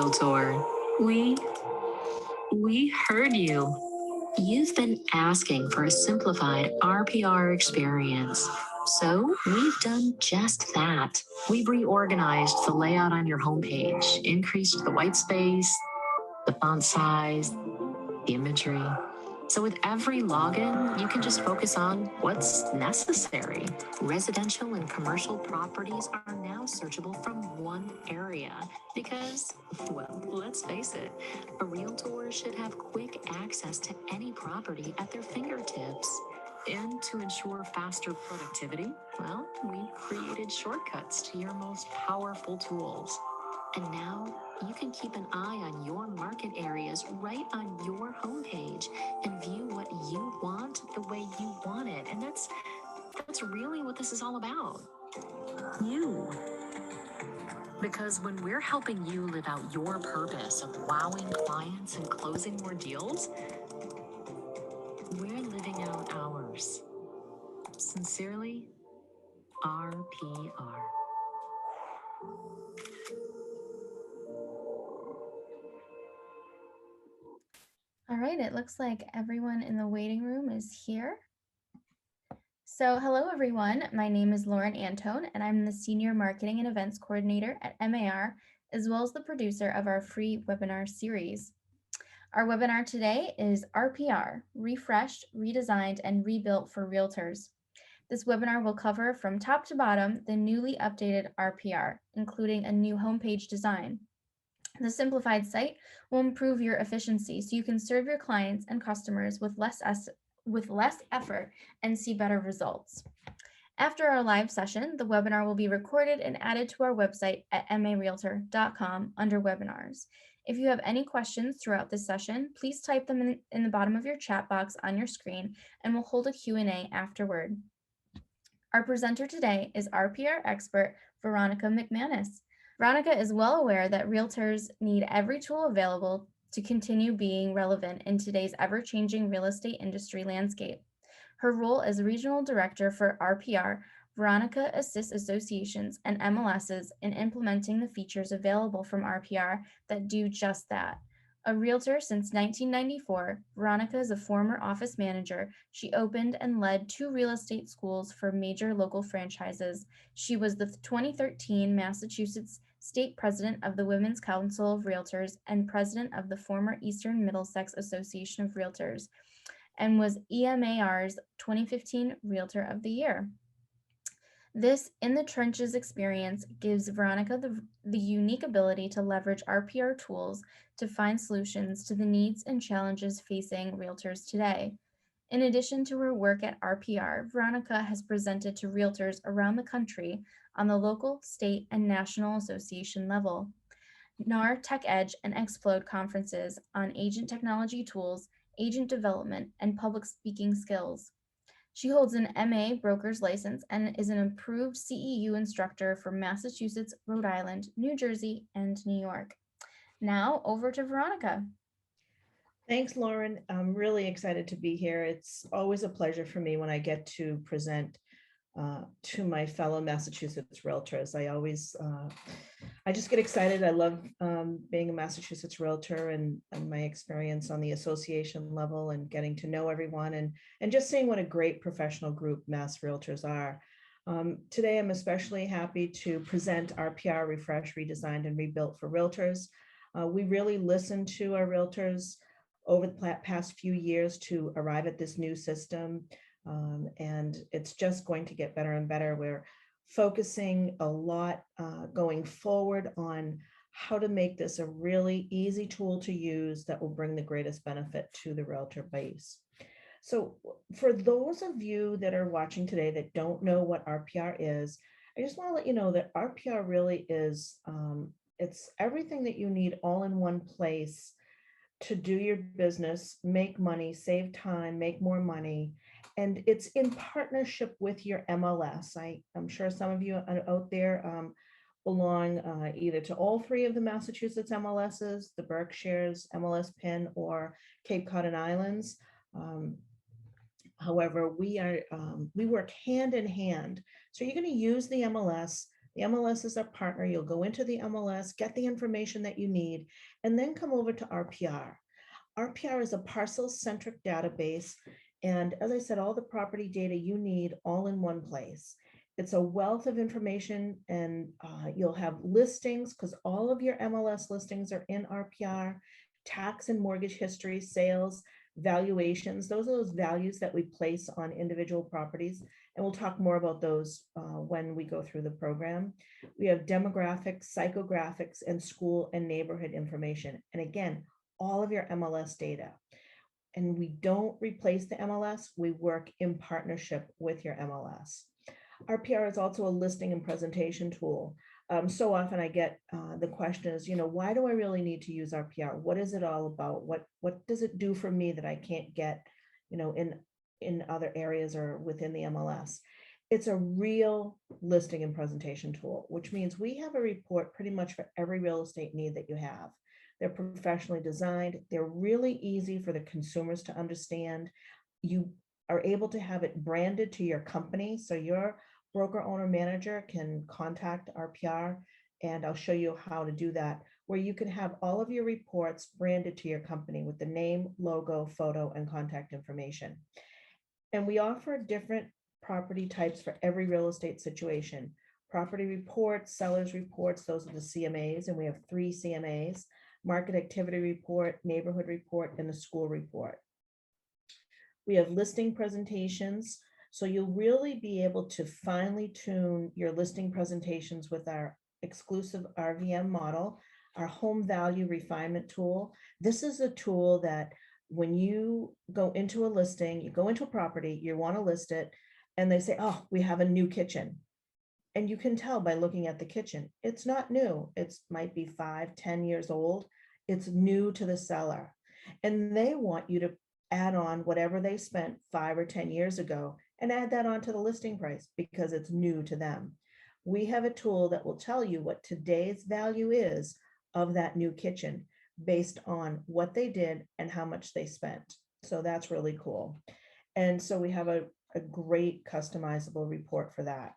Realtor. We heard you. You've been asking for a simplified RPR experience. So we've done just that. We've reorganized the layout on your homepage, increased the white space, the font size, the imagery. So with every login, you can just focus on what's necessary. Residential and commercial properties are now searchable from one area because, well, let's face it, a realtor should have quick access to any property at their fingertips. And to ensure faster productivity, well, we've created shortcuts to your most powerful tools. And now you can keep an eye on your market areas right on your homepage and view what you want the way you want it. And that's really what this is all about. You. Because when we're helping you live out your purpose of wowing clients and closing more deals, we're living out ours. Sincerely, RPR. All right, it looks like everyone in the waiting room is here. So hello everyone, my name is Lauren Antone and I'm the Senior Marketing and Events Coordinator at MAR, as well as the producer of our free webinar series. Our webinar today is RPR, Refreshed, Redesigned, and Rebuilt for Realtors. This webinar will cover from top to bottom the newly updated RPR, including a new homepage design. The simplified site will improve your efficiency so you can serve your clients and customers with less effort and see better results. After our live session, the webinar will be recorded and added to our website at marealtor.com under webinars. If you have any questions throughout this session, please type them in the bottom of your chat box on your screen and we'll hold a Q&A afterward. Our presenter today is RPR expert Veronica McManus. Veronica is well aware that realtors need every tool available to continue being relevant in today's ever-changing real estate industry landscape. Her role as Regional Director for RPR, Veronica assists associations and MLSs in implementing the features available from RPR that do just that. A realtor since 1994, Veronica is a former office manager. She opened and led 2 real estate schools for major local franchises. She was the 2013 Massachusetts State President of the Women's Council of Realtors and President of the former Eastern Middlesex Association of Realtors, and was EMAR's 2015 Realtor of the Year. This in the trenches experience gives Veronica the unique ability to leverage RPR tools to find solutions to the needs and challenges facing realtors today. In addition to her work at RPR, Veronica has presented to realtors around the country on the local, state, and national association level. NAR Tech Edge and Explode conferences on agent technology tools, agent development, and public speaking skills. She holds an MA broker's license and is an approved CEU instructor for Massachusetts, Rhode Island, New Jersey, and New York. Now over to Veronica. Thanks, Lauren. I'm really excited to be here. It's always a pleasure for me when I get to present to my fellow Massachusetts realtors. I just get excited. I love being a Massachusetts realtor and my experience on the association level and getting to know everyone and just seeing what a great professional group Mass realtors are. Today, I'm especially happy to present RPR Refresh, Redesigned, and Rebuilt for Realtors. We really listened to our realtors over the past few years to arrive at this new system. And it's just going to get better and better. We're focusing a lot going forward on how to make this a really easy tool to use that will bring the greatest benefit to the realtor base. So for those of you that are watching today that don't know what RPR is, I just want to let you know that RPR really is, it's everything that you need all in one place to do your business, make money, save time, make more money. And it's in partnership with your MLS. I'm sure some of you out there belong either to all 3 of the Massachusetts MLSs, the Berkshires, MLS PIN, or Cape Cod and Islands. However, we work hand in hand. So you're going to use the MLS The MLS is our partner. You'll go into the MLS, get the information that you need, and then come over to RPR. RPR is a parcel-centric database. And as I said, all the property data you need all in one place. It's a wealth of information, and you'll have listings because all of your MLS listings are in RPR, tax and mortgage history, sales, valuations. Those are those values that we place on individual properties. And we'll talk more about those when we go through the program. We have demographics, psychographics, and school and neighborhood information. And again, all of your MLS data. And we don't replace the MLS, we work in partnership with your MLS. RPR is also a listing and presentation tool. So often I get the question is, why do I really need to use RPR? What is it all about? What does it do for me that I can't get, in other areas or within the MLS? It's a real listing and presentation tool, which means we have a report pretty much for every real estate need that you have. They're professionally designed. They're really easy for the consumers to understand. You are able to have it branded to your company. So your broker owner manager can contact RPR, and I'll show you how to do that, where you can have all of your reports branded to your company with the name, logo, photo, and contact information. And we offer different property types for every real estate situation. Property reports, sellers reports, those are the CMAs, and we have 3 CMAs. Market activity report, neighborhood report, and the school report. We have listing presentations. So you'll really be able to finely tune your listing presentations with our exclusive RVM model, our home value refinement tool. This is a tool that when you go into a listing, you go into a property, you want to list it, and they say, oh, we have a new kitchen. And you can tell by looking at the kitchen, it's not new. It might be 5-10 years old. It's new to the seller. And they want you to add on whatever they spent 5 or 10 years ago and add that onto the listing price because it's new to them. We have a tool that will tell you what today's value is of that new kitchen based on what they did and how much they spent. So that's really cool. And so we have a great customizable report for that.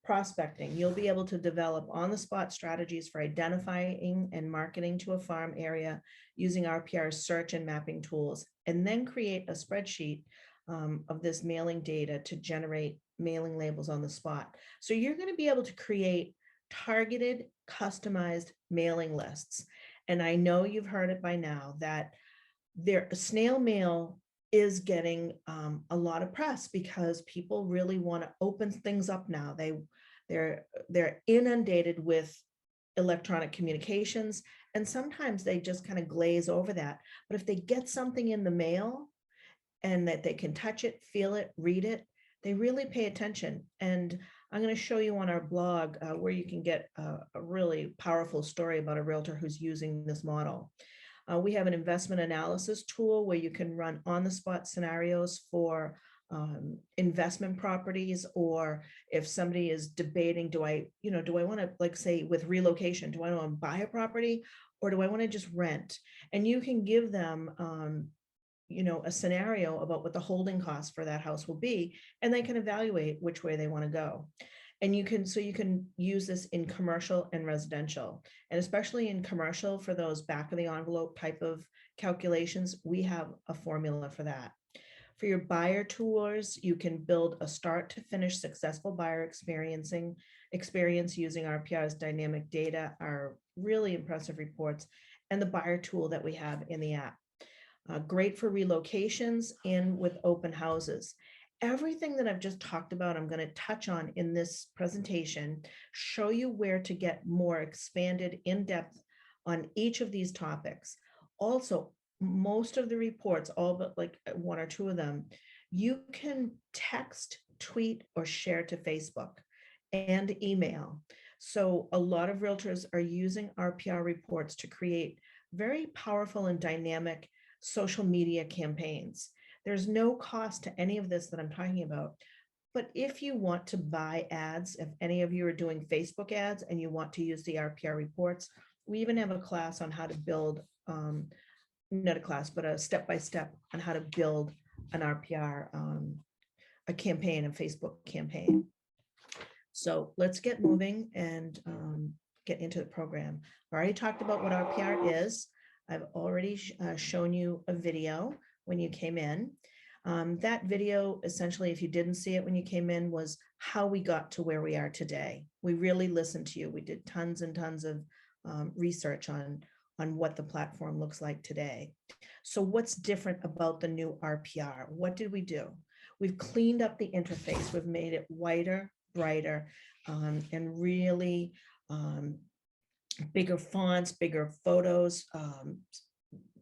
Prospecting, you'll be able to develop on-the-spot strategies for identifying and marketing to a farm area using RPR's search and mapping tools, and then create a spreadsheet of this mailing data to generate mailing labels on the spot. So you're going to be able to create targeted, customized mailing lists. And I know you've heard it by now that snail mail is getting a lot of press because people really want to open things up now. They're inundated with electronic communications, and sometimes they just kind of glaze over that. But if they get something in the mail and that they can touch it, feel it, read it, they really pay attention. And I'm going to show you on our blog where you can get a really powerful story about a realtor who's using this model. We have an investment analysis tool where you can run on-the-spot scenarios for investment properties, or if somebody is debating, do I want to, like say with relocation, do I want to buy a property or do I want to just rent? And you can give them a scenario about what the holding cost for that house will be, and they can evaluate which way they want to go. And you can use this in commercial and residential, and especially in commercial for those back of the envelope type of calculations, we have a formula for that. For your buyer tours, you can build a start to finish successful buyer experience using RPR's dynamic data, our really impressive reports, and the buyer tool that we have in the app. Great for relocations and with open houses. Everything that I've just talked about, I'm going to touch on in this presentation, show you where to get more expanded in depth on each of these topics. Also, most of the reports, all but like 1 or 2 of them, you can text, tweet, or share to Facebook and email. So a lot of realtors are using RPR reports to create very powerful and dynamic social media campaigns. There's no cost to any of this that I'm talking about. But if you want to buy ads, if any of you are doing Facebook ads and you want to use the RPR reports, we even have a class on how to build, not a class, but a step-by-step on how to build an RPR, a campaign, a Facebook campaign. So let's get moving and get into the program. I already talked about what RPR is. I've already shown you a video when you came in. That video, essentially, if you didn't see it when you came in, was how we got to where we are today. We really listened to you. We did tons and tons of research on what the platform looks like today. So what's different about the new RPR? What did we do? We've cleaned up the interface. We've made it whiter, brighter, and really bigger fonts, bigger photos,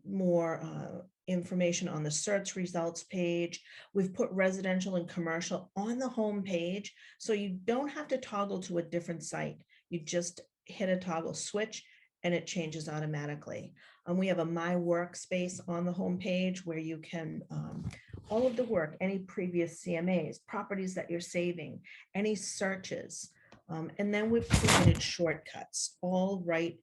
more information on the search results page. We've put residential and commercial on the home page, so you don't have to toggle to a different site. You just hit a toggle switch and it changes automatically. We have a My Workspace on the home page where you can, all of the work, any previous CMAs, properties that you're saving, any searches, and then we've created shortcuts, all right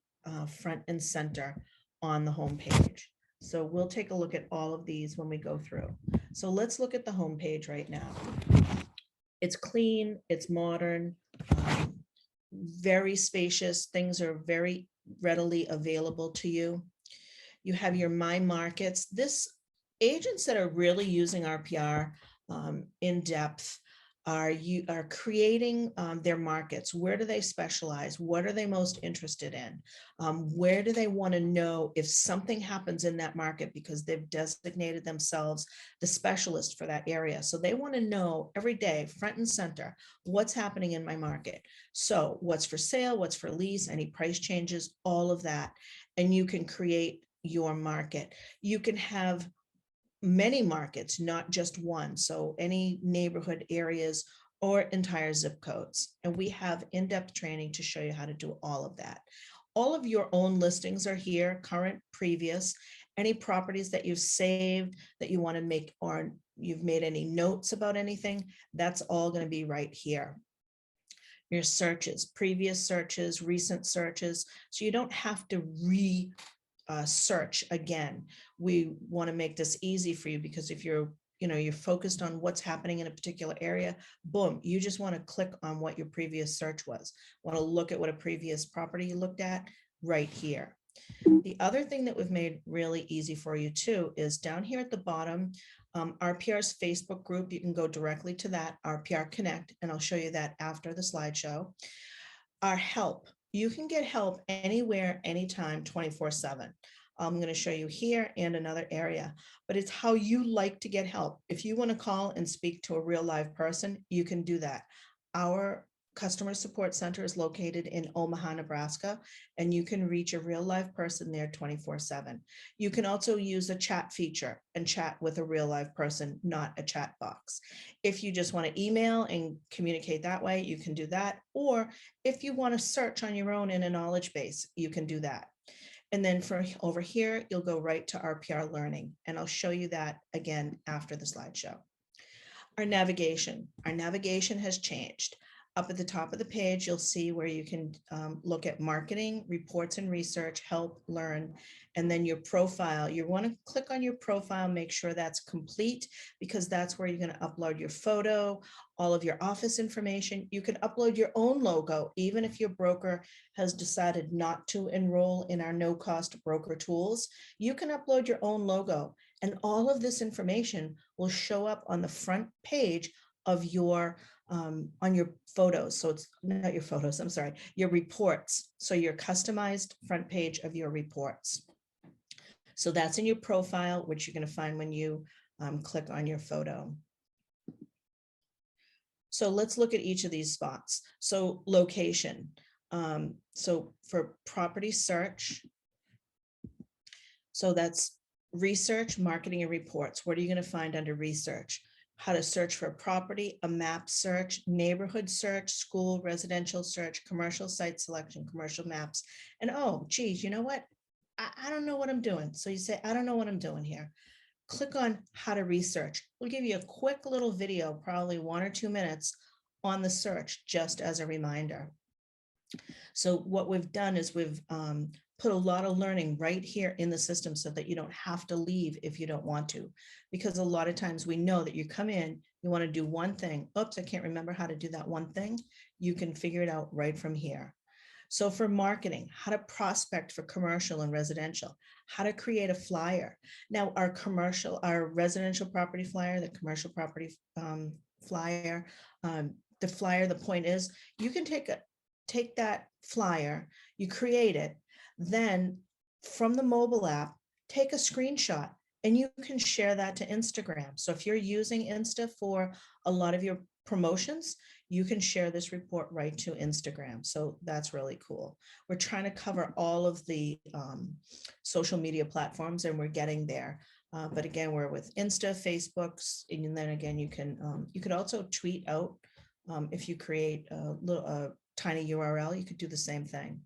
front and center on the home page. So we'll take a look at all of these when we go through. So let's look at the home page right now. It's clean, it's modern, very spacious. Things are very readily available to you. You have your My Markets. This agents that are really using RPR in depth are creating their markets. Where do they specialize? What are they most interested in? Where do they want to know if something happens in that market, because they've designated themselves the specialist for that area. So they want to know every day, front and center, what's happening in my market. So what's for sale, what's for lease, any price changes, all of that. And you can create your market. You can have many markets, not just one. So any neighborhood areas or entire zip codes. And we have in-depth training to show you how to do all of that. All of your own listings are here, current, previous, any properties that you've saved that you want to make, or you've made any notes about anything, that's all going to be right here. Your searches, previous searches, recent searches. So you don't have to search again. We want to make this easy for you, because if you're focused on what's happening in a particular area, boom, you just want to click on what your previous search was. Want to look at what a previous property you looked at right here. The other thing that we've made really easy for you too is down here at the bottom, RPR's Facebook group. You can go directly to that, RPR Connect, and I'll show you that after the slideshow. Our help. You can get help anywhere, anytime, 24/7. I'm going to show you here and another area, but it's how you like to get help. If you want to call and speak to a real live person, you can do that. Our customer support center is located in Omaha, Nebraska, and you can reach a real live person there 24/7. You can also use a chat feature and chat with a real live person, not a chat box. If you just want to email and communicate that way, you can do that. Or if you want to search on your own in a knowledge base, you can do that. And then for over here, you'll go right to RPR Learning, and I'll show you that again after the slideshow. Our navigation has changed. Up at the top of the page, you'll see where you can look at marketing, reports and research, help, learn, and then your profile. You want to click on your profile, make sure that's complete, because that's where you're going to upload your photo, all of your office information. You can upload your own logo, even if your broker has decided not to enroll in our no-cost broker tools. You can upload your own logo, and all of this information will show up on the front page of your on your photos. So it's not your photos, I'm sorry, your reports. So your customized front page of your reports. So that's in your profile, which you're going to find when you click on your photo. So let's look at each of these spots. So location. So for property search, so that's research, marketing, and reports. What are you going to find under research? How to search for a property, a map search, neighborhood search, school, residential search, commercial site selection, commercial maps. And oh, geez, you know what? I don't know what I'm doing. So you say, I don't know what I'm doing here. Click on how to research. We'll give you a quick little video, probably 1 or 2 minutes on the search, just as a reminder. So what we've done is we've put a lot of learning right here in the system so that you don't have to leave if you don't want to, because a lot of times we know that you come in, You want to do one thing. Oops, I can't remember how to do that one thing. You can figure it out right from here. So for marketing, how to prospect for commercial and residential, how to create a flyer. Now our residential property flyer, the commercial property flyer, the point is you can take that flyer, you create it, then from the mobile app, take a screenshot and you can share that to Instagram. So if you're using Insta for a lot of your promotions, you can share this report right to Instagram. So that's really cool. We're trying to cover all of the social media platforms and we're getting there. But again, we're with Insta, Facebooks, and then again, you could also tweet out if you create a tiny URL, you could do the same thing.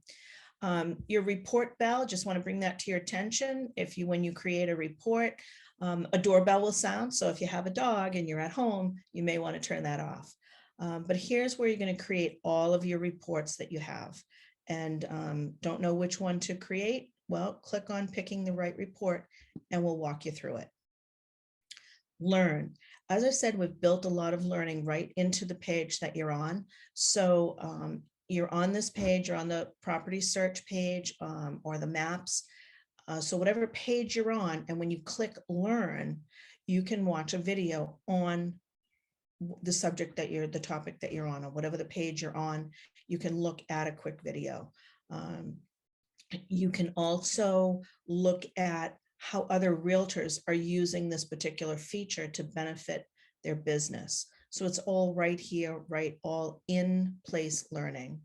Your report bell, just want to bring that to your attention. When you create a report, a doorbell will sound. So if you have a dog and you're at home, you may want to turn that off. But here's where you're going to create all of your reports that you have. And don't know which one to create? Well, click on picking the right report and we'll walk you through it. Learn. As I said, we've built a lot of learning right into the page that you're on. So you're on this page, you're on the property search page or the maps. So whatever page you're on, and when you click learn, you can watch a video on the topic that you're on, or whatever the page you're on, you can look at a quick video. You can also look at how other realtors are using this particular feature to benefit their business. So it's all right here, right? All in place learning.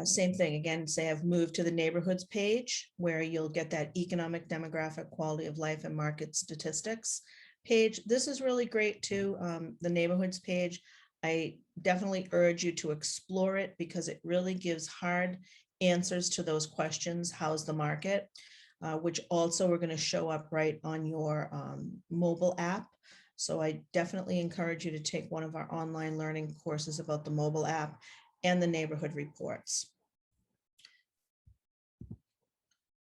Same thing again, say I've moved to the neighborhoods page where you'll get that economic, demographic, quality of life and market statistics page. This is really great too. The neighborhoods page, I definitely urge you to explore it because it really gives hard answers to those questions. How's the market? Which also are going to show up right on your mobile app. So I definitely encourage you to take one of our online learning courses about the mobile app and the neighborhood reports.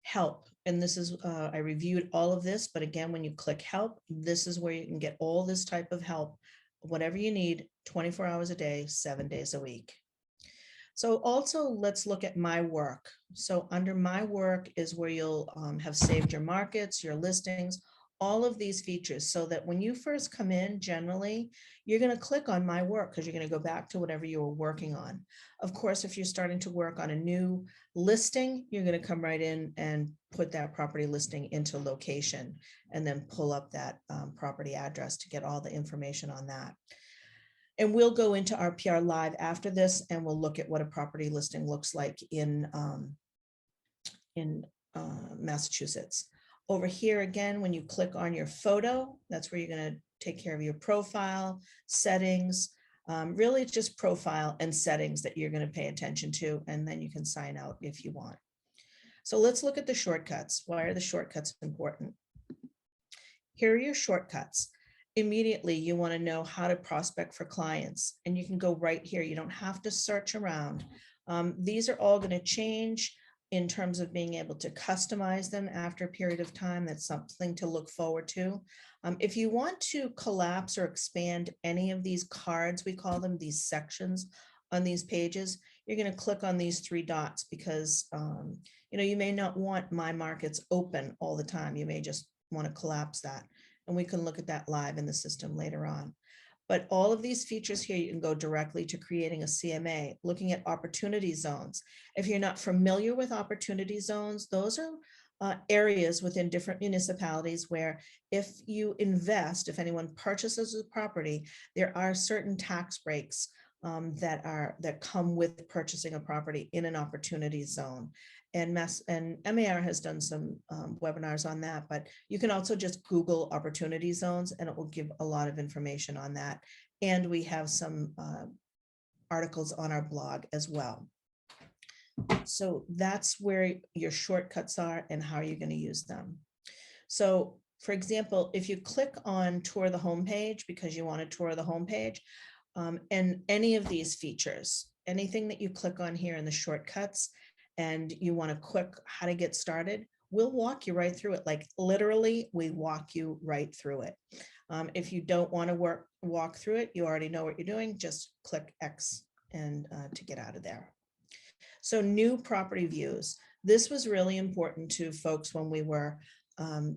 Help. And this is, I reviewed all of this, but again, when you click help, this is where you can get all this type of help, whatever you need, 24 hours a day, 7 days a week. So also let's look at my work. So under my work is where you'll have saved your markets, your listings, all of these features, so that when you first come in, generally, you're going to click on my work because you're going to go back to whatever you were working on. Of course, if you're starting to work on a new listing, you're going to come right in and put that property listing into location and then pull up that property address to get all the information on that. And we'll go into RPR Live after this and we'll look at what a property listing looks like in Massachusetts. Over here again, when you click on your photo, that's where you're going to take care of your profile, settings, really just profile and settings that you're going to pay attention to, and then you can sign out if you want. So let's look at the shortcuts. Why are the shortcuts important? Here are your shortcuts. Immediately, you want to know how to prospect for clients, and you can go right here. You don't have to search around. These are all going to change in terms of being able to customize them after a period of time. That's something to look forward to. If you want to collapse or expand any of these cards, we call them, these sections on these pages, you're going to click on these 3 dots because you may not want my markets open all the time. You may just want to collapse that. And we can look at that live in the system later on. But all of these features here, you can go directly to creating a CMA, looking at opportunity zones. If you're not familiar with opportunity zones, those are areas within different municipalities where if you invest, if anyone purchases a property, there are certain tax breaks that come with purchasing a property in an opportunity zone. And MAR has done some webinars on that, but you can also just Google opportunity zones and it will give a lot of information on that. And we have some articles on our blog as well. So that's where your shortcuts are and how you're going to use them. So for example, if you click on tour the homepage because you want to tour the homepage, and any of these features, anything that you click on here in the shortcuts, and you want a quick how to get started, we'll walk you right through it. Like literally, we walk you right through it. If you don't want to walk through it, you already know what you're doing, just click X and to get out of there. So new property views. This was really important to folks when we were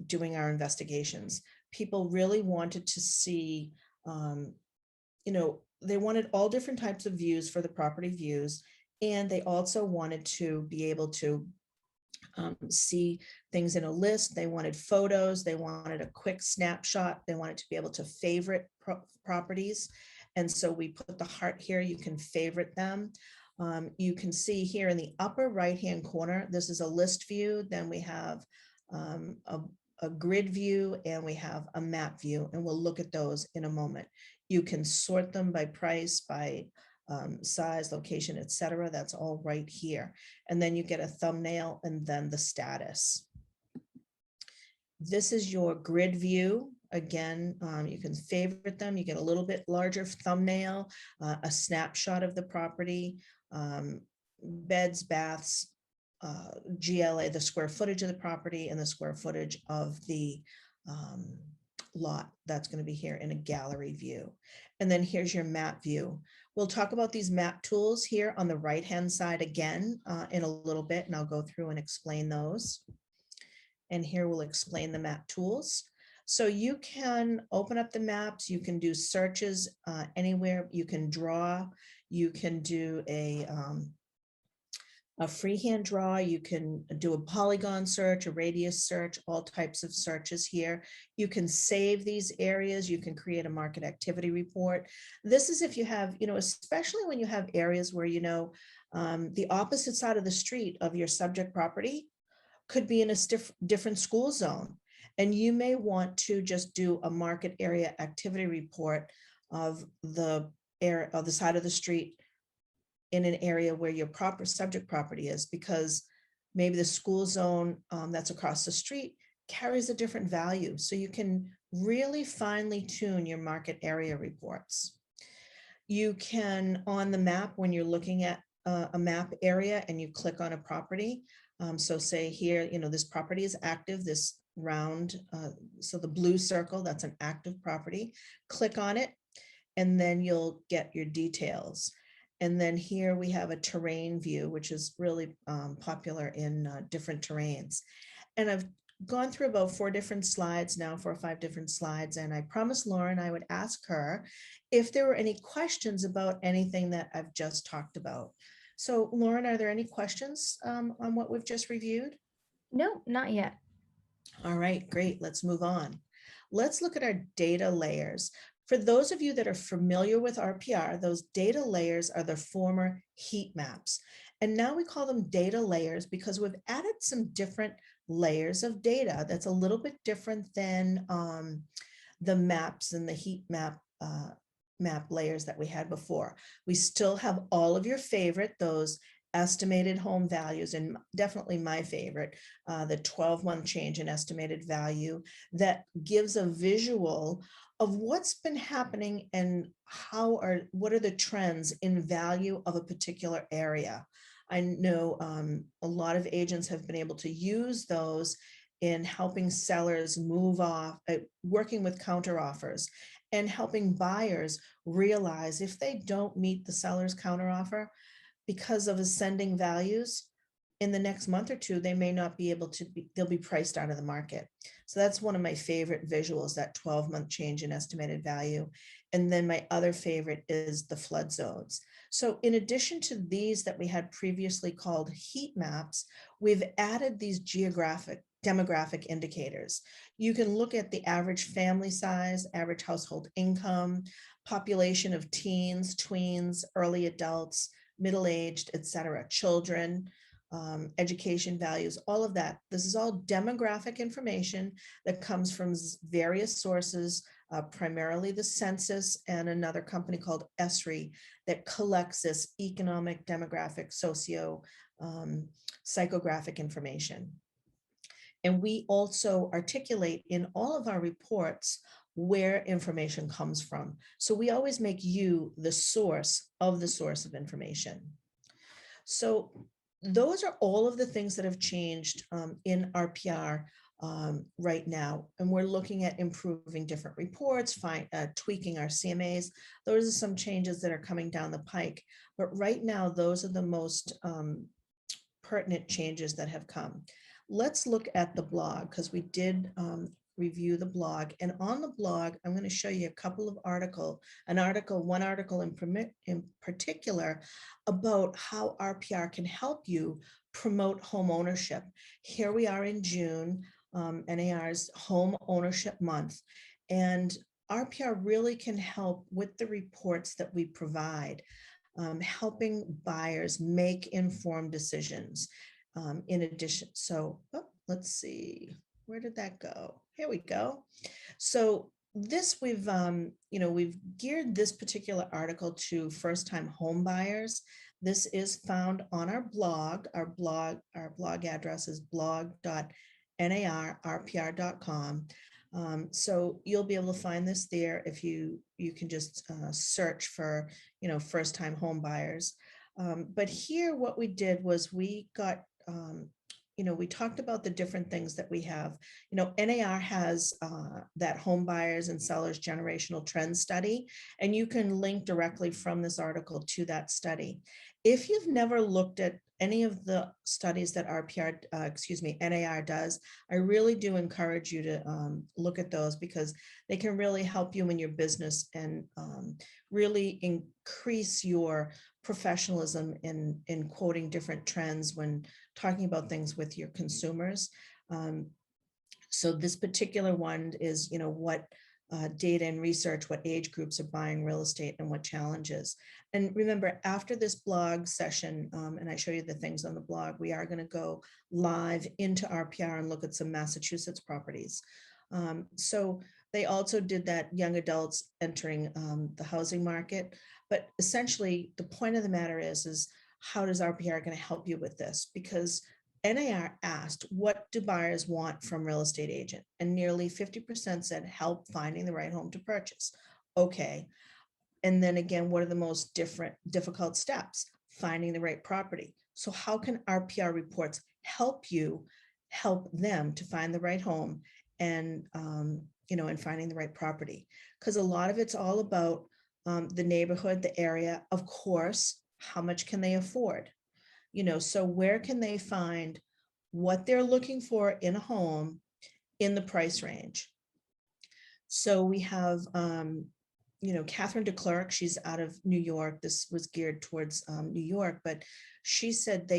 doing our investigations. People really wanted to see, they wanted all different types of views for the property views, and they also wanted to be able to see things in a list. They wanted photos, they wanted a quick snapshot, they wanted to be able to favorite properties. And so we put the heart here, you can favorite them. You can see here in the upper right-hand corner, this is a list view. Then we have a grid view and we have a map view, and we'll look at those in a moment. You can sort them by price, by size, location, etc. That's all right here. And then you get a thumbnail and then the status. This is your grid view. Again, you can favorite them. You get a little bit larger thumbnail, a snapshot of the property, beds, baths, GLA, the square footage of the property, and the square footage of the lot. That's going to be here in a gallery view. And then here's your map view. We'll talk about these map tools here on the right-hand side again in a little bit, and I'll go through and explain those. And here we'll explain the map tools. So you can open up the maps, you can do searches anywhere, you can draw, you can do a freehand draw, you can do a polygon search, a radius search, all types of searches here. You can save these areas, you can create a market activity report. This is if you have, especially when you have areas where, the opposite side of the street of your subject property could be in a different school zone. And you may want to just do a market area activity report of the side of the street in an area where your proper subject property is, because maybe the school zone that's across the street carries a different value. So you can really finely tune your market area reports. You can, on the map, when you're looking at a map area and you click on a property, so say here, this property is active, this round, so the blue circle, that's an active property. Click on it, and then you'll get your details. And then here we have a terrain view, which is really popular in different terrains. And I've gone through about 4 different slides now, 4 or 5 different slides. And I promised Lauren I would ask her if there were any questions about anything that I've just talked about. So Lauren, are there any questions on what we've just reviewed? No, not yet. All right, great. Let's move on. Let's look at our data layers. For those of you that are familiar with RPR, those data layers are the former heat maps. And now we call them data layers because we've added some different layers of data that's a little bit different than the maps and the heat map layers that we had before. We still have all of your favorite, those estimated home values, and definitely my favorite, the 12-month change in estimated value that gives a visual of what's been happening and what are the trends in value of a particular area. I know a lot of agents have been able to use those in helping sellers move off, working with counteroffers, and helping buyers realize if they don't meet the seller's counteroffer because of ascending values in the next month or 2, they may not be able to they'll be priced out of the market. So that's one of my favorite visuals, that 12-month change in estimated value. And then my other favorite is the flood zones. So in addition to these that we had previously called heat maps, we've added these demographic indicators. You can look at the average family size, average household income, population of teens, tweens, early adults, middle-aged, etc., children, education values, all of that. This is all demographic information that comes from various sources, primarily the census and another company called ESRI that collects this economic, demographic, psychographic information. And we also articulate in all of our reports where information comes from. So we always make you the source of information. So those are all of the things that have changed in RPR right now, and we're looking at improving different reports, tweaking our CMAs. Those are some changes that are coming down the pike, but right now those are the most pertinent changes that have come. Let's look at the blog, because we did review the blog, and on the blog I'm going to show you a couple of one article in particular about how RPR can help you promote home ownership. Here we are in June, NAR's Home Ownership Month, and RPR really can help with the reports that we provide, helping buyers make informed decisions. In addition, let's see, where did that go? Here we go. So this we've geared this particular article to first-time home buyers. This is found on our blog. Our blog address is blog.narrpr.com. So you'll be able to find this there if you can just search for, first-time home buyers. But here what we did was we got, we talked about the different things that we have. NAR has that home buyers and sellers generational trend study, and you can link directly from this article to that study. If you've never looked at any of the studies that NAR does, I really do encourage you to look at those, because they can really help you in your business and really increase your professionalism in quoting different trends when talking about things with your consumers. So this particular one is, what data and research, what age groups are buying real estate and what challenges. And remember, after this blog session, and I show you the things on the blog, we are going to go live into RPR and look at some Massachusetts properties. So they also did that young adults entering the housing market. But essentially, the point of the matter is how does RPR going to help you with this? Because NAR asked, what do buyers want from real estate agent? And nearly 50% said help finding the right home to purchase. Okay. And then again, what are the most difficult steps? Finding the right property. So how can RPR reports help them to find the right home and, and finding the right property? Because a lot of it's all about the neighborhood, the area, of course, how much can they afford? So where can they find what they're looking for in a home in the price range? So we have, Catherine DeClerc, she's out of New York. This was geared towards New York, but she said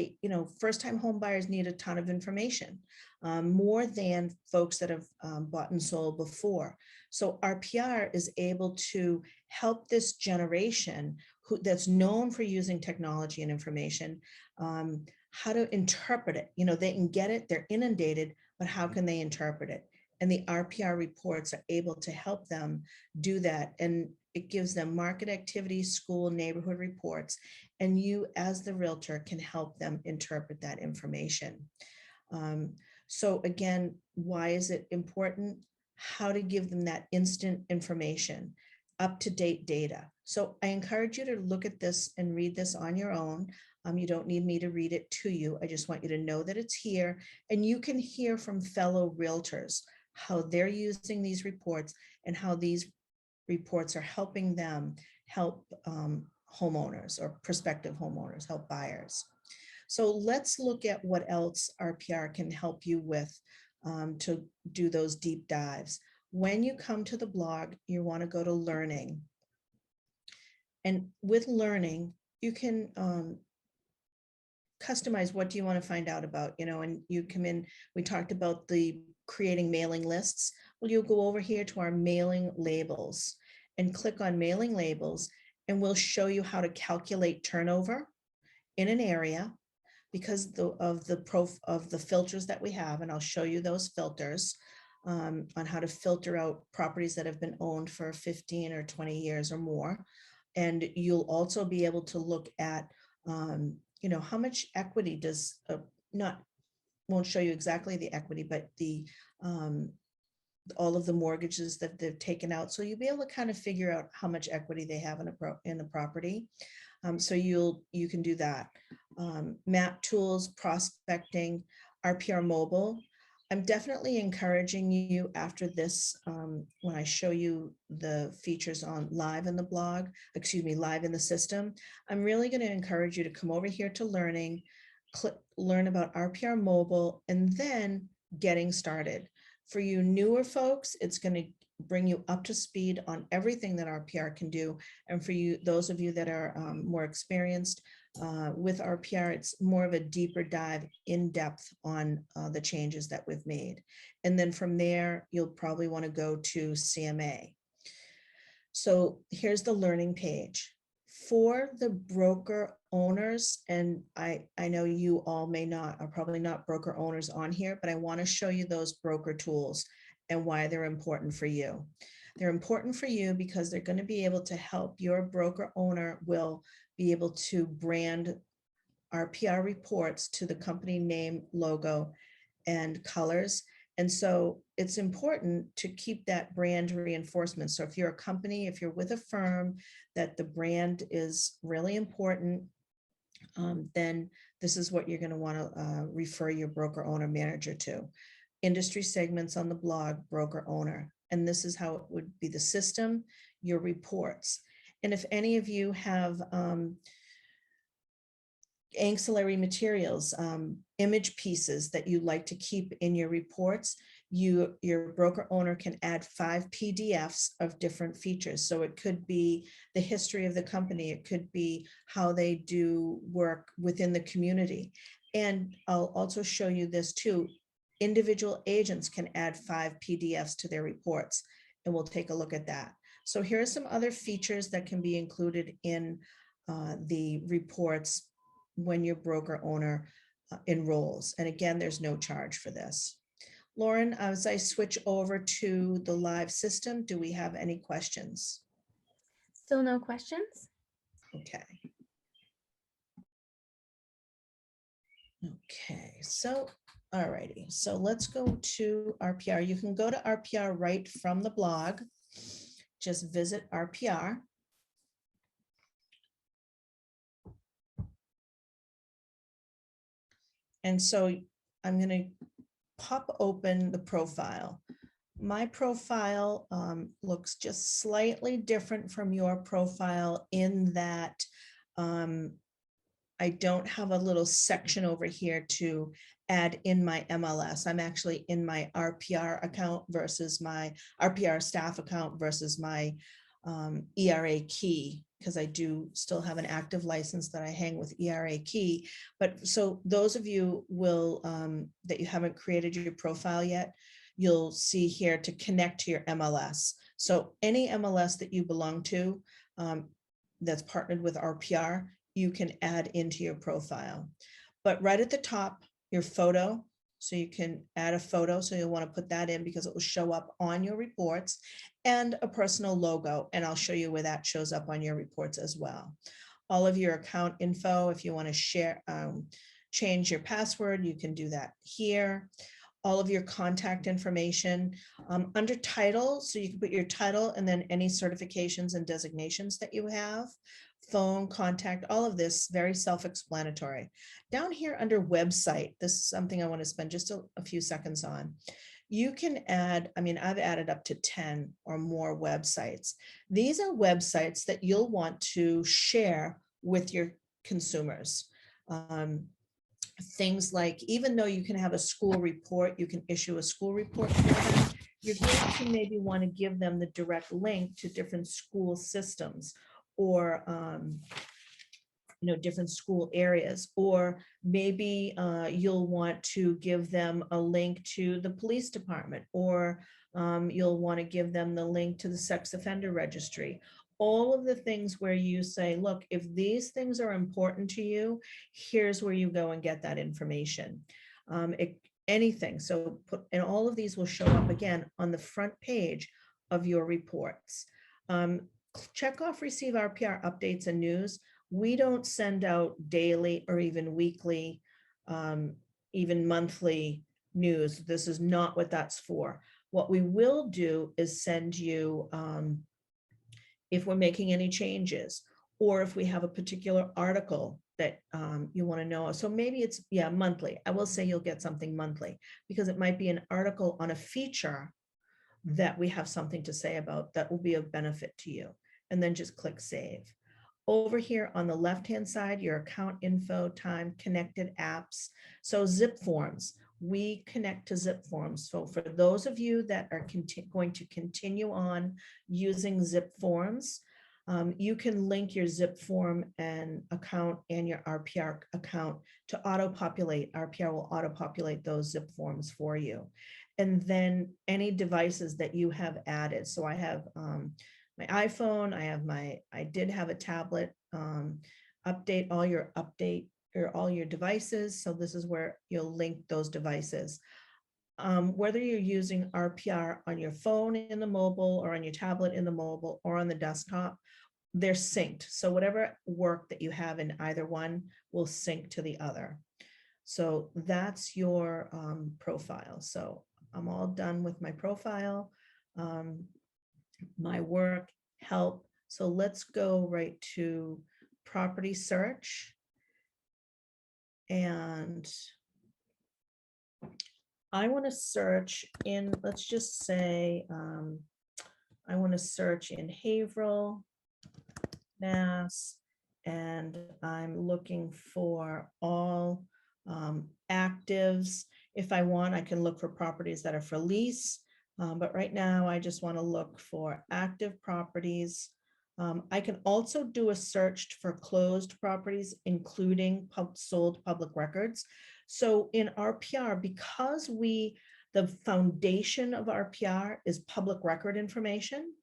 first-time home buyers need a ton of information, more than folks that have bought and sold before. So RPR is able to help this generation that's known for using technology and information, how to interpret it. They can get it, they're inundated, but how can they interpret it? And the RPR reports are able to help them do that. And it gives them market activity, school, neighborhood reports. And you, as the realtor, can help them interpret that information. So again, why is it important? How to give them that instant information, up-to-date data. So I encourage you to look at this and read this on your own. You don't need me to read it to you. I just want you to know that it's here, and you can hear from fellow realtors how they're using these reports and how these reports are helping them help homeowners or prospective homeowners, help buyers. So let's look at what else RPR can help you with to do those deep dives. When you come to the blog, you want to go to learning. And with learning, you can customize what do you want to find out about, and you come in, we talked about the creating mailing lists. Well, you'll go over here to our mailing labels and click on mailing labels, and we'll show you how to calculate turnover in an area because of the filters that we have. And I'll show you those filters on how to filter out properties that have been owned for 15 or 20 years or more. And you'll also be able to look at, how much equity does, won't show you exactly the equity, but the all of the mortgages that they've taken out. So you'll be able to kind of figure out how much equity they have in the property. So you can do that. Map tools, prospecting, RPR mobile. I'm definitely encouraging you after this, when I show you the features on live in the blog, excuse me, live in the system, I'm really going to encourage you to come over here to learning, learn about RPR mobile, and then getting started. For you newer folks, it's going to bring you up to speed on everything that RPR can do. And for you, those of you that are more experienced with RPR, it's more of a deeper dive in depth on the changes that we've made. And then from there, you'll probably want to go to CMA. So here's the learning page. For the broker owners, and I know you all are probably not broker owners on here, but I want to show you those broker tools and why they're important for you. They're important for you because they're going to be able to help your broker owner will be able to brand RPR reports to the company name, logo, and colors. And so it's important to keep that brand reinforcement. So if you're a company, if you're with a firm, that the brand is really important, then this is what you're going to want to refer your broker owner manager to. Industry segments on the blog, broker owner. And this is how it would be the system, your reports. And if any of you have ancillary materials, image pieces that you like to keep in your reports, your broker owner can add 5 PDFs of different features. So it could be the history of the company. It could be how they do work within the community. And I'll also show you this too. Individual agents can add 5 PDFs to their reports, and we'll take a look at that. So here are some other features that can be included in the reports when your broker owner enrolls. And again, there's no charge for this. Lauren, as I switch over to the live system, do we have any questions? Still no questions? Okay. Okay, so, all righty. So let's go to RPR. You can go to RPR right from the blog. Just visit RPR. And so I'm going to pop open the profile. My profile looks just slightly different from your profile in that I don't have a little section over here to add in my MLS. I'm actually in my RPR account versus my RPR staff account versus my ERA key, because I do still have an active license that I hang with ERA key. But so those of you will that you haven't created your profile yet, you'll see here to connect to your MLS. So any MLS that you belong to that's partnered with RPR, you can add into your profile. But right at the top, your photo. So you can add a photo. So you'll want to put that in because it will show up on your reports, and a personal logo. And I'll show you where that shows up on your reports as well. All of your account info, if you want to share, change your password, you can do that here. All of your contact information under title. So you can put your title and then any certifications and designations that you have. Phone, contact, all of this very self-explanatory. Down here under website, this is something I want to spend just a few seconds on. You can add, I mean, I've added up to 10 or more websites. These are websites that you'll want to share with your consumers. Things like, even though you can have a school report, you can issue a school report for them, you're going to maybe want to give them the direct link to different school systems, or different school areas, or maybe you'll want to give them a link to the police department, or you'll want to give them the link to the sex offender registry. All of the things where you say, look, if these things are important to you, here's where you go and get that information. Anything. So and all of these will show up again on the front page of your reports. Check off receive RPR updates and news. We don't send out daily or even weekly, even monthly news. This is not what that's for. What we will do is send you, if we're making any changes, or if we have a particular article that you want to know. So maybe it's, yeah, monthly. I will say you'll get something monthly because it might be an article on a feature that we have something to say about that will be of benefit to you. And then just click save. Over here on the left-hand side, your account info, time, connected apps. So zip forms, we connect to zip forms. So for those of you that are going to continue on using zip forms, you can link your zip form and account and your RPR account to auto-populate. RPR will auto-populate those zip forms for you. And then any devices that you have added. So I have my iPhone, I did have a tablet, update all your devices. So this is where you'll link those devices. Whether you're using RPR on your phone in the mobile or on your tablet in the mobile or on the desktop, they're synced. So whatever work that you have in either one will sync to the other. So that's your profile. So I'm all done with my profile, my work, help. So let's go right to property search. And I want to search in, let's just say, I want to search in Haverhill, Mass, and I'm looking for all actives. If I want, I can look for properties that are for lease, but right now I just want to look for active properties. I can also do a search for closed properties, including sold public records. So in RPR, because the foundation of RPR is public record information,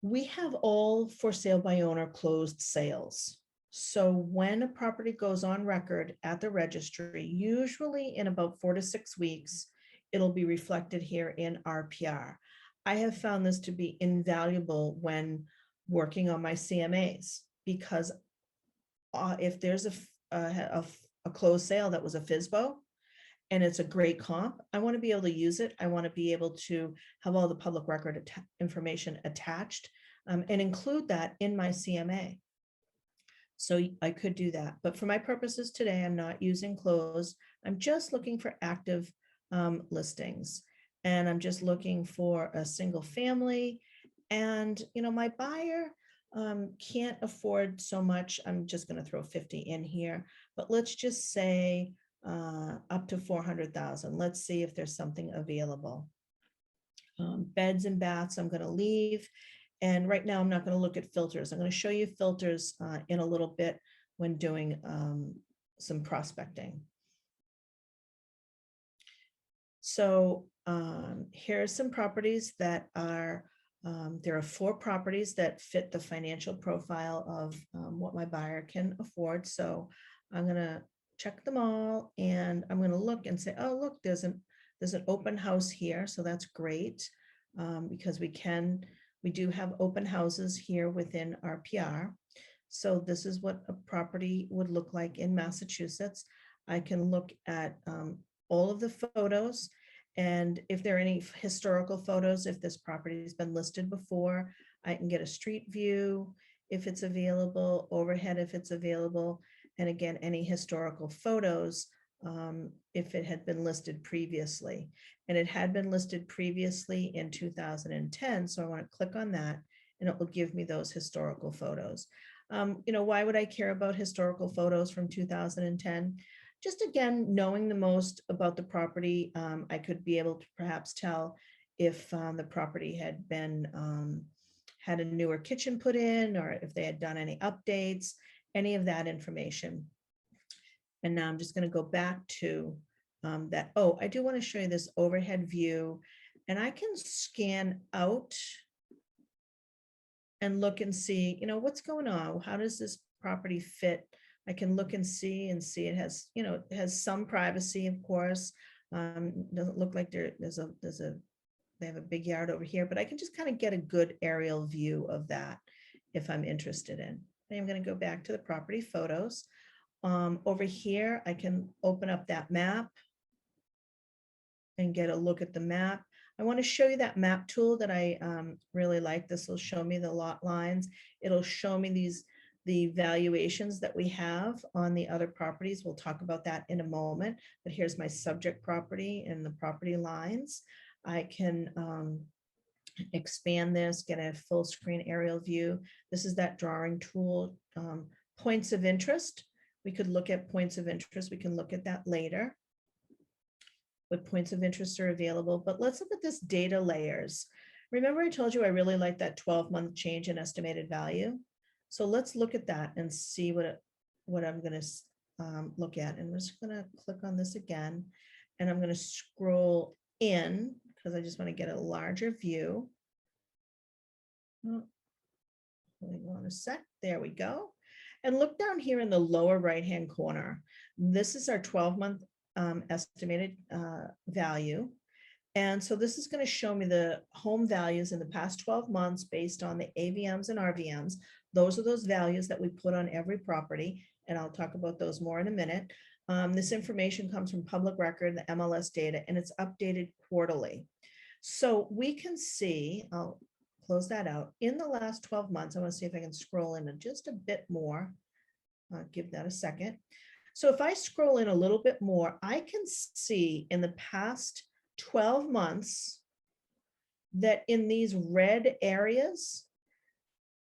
we have all for sale by owner closed sales. So when a property goes on record at the registry, usually in about 4 to 6 weeks, it'll be reflected here in RPR. I have found this to be invaluable when working on my CMAs, because if there's a closed sale that was a FSBO, and it's a great comp, I want to be able to use it. I want to be able to have all the public record information attached and include that in my CMA. So I could do that. But for my purposes today, I'm not using closed. I'm just looking for active listings. And I'm just looking for a single family. And, my buyer can't afford so much. I'm just going to throw 50 in here. But let's just say up to 400,000. Let's see if there's something available. Beds and baths, I'm going to leave. And right now I'm not going to look at filters. I'm going to show you filters in a little bit when doing some prospecting. So here are some properties that are, there are 4 properties that fit the financial profile of what my buyer can afford. So I'm going to check them all, and I'm going to look and say, oh, look, there's an open house here. So that's great, because we do have open houses here within RPR. So this is what a property would look like in Massachusetts. I can look at all of the photos, and if there are any historical photos, if this property has been listed before, I can get a street view if it's available, overhead if it's available. And again, any historical photos if it had been listed previously. And it had been listed previously in 2010. So I want to click on that, and it will give me those historical photos. Why would I care about historical photos from 2010? Just again, knowing the most about the property, I could be able to perhaps tell if the property had been had a newer kitchen put in, or if they had done any updates, any of that information. And now I'm just going to go back to that. Oh, I do want to show you this overhead view, and I can scan out and look and see, what's going on. How does this property fit? I can look and see it has, it has some privacy, of course. Doesn't look like they have a big yard over here, but I can just kind of get a good aerial view of that if I'm interested in. I'm going to go back to the property photos. Over here, I can open up that map and get a look at the map. I want to show you that map tool that I really like. This will show me the lot lines. It'll show me the valuations that we have on the other properties. We'll talk about that in a moment, but here's my subject property and the property lines. I can expand this, get a full screen aerial view. This is that drawing tool, points of interest. We could look at points of interest. We can look at that later. What points of interest are available, but let's look at this data layers. Remember I told you I really like that 12-month change in estimated value. So let's look at that and see what I'm going to look at. And I'm just going to click on this again, and I'm going to scroll in because I just want to get a larger view. Hold on a sec. There we go. And look down here in the lower right-hand corner. This is our 12-month estimated value. And so this is going to show me the home values in the past 12 months based on the AVMs and RVMs. Those are those values that we put on every property. And I'll talk about those more in a minute. This information comes from public record, the MLS data, and it's updated quarterly. So we can see, I'll close that out. In the last 12 months, I want to see if I can scroll in just a bit more. Give that a second. So if I scroll in a little bit more, I can see in the past 12 months that in these red areas,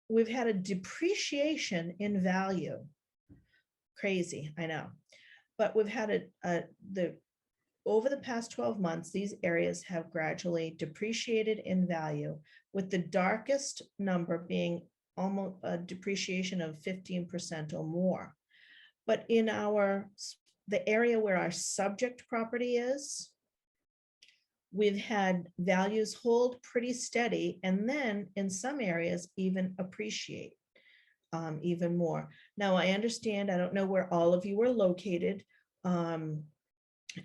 we've had a depreciation in value. Crazy, I know. But we've had over the past 12 months, these areas have gradually depreciated in value, with the darkest number being almost a depreciation of 15% or more. But in the area where our subject property is, we've had values hold pretty steady, and then in some areas even appreciate even more. Now I understand, I don't know where all of you are located, and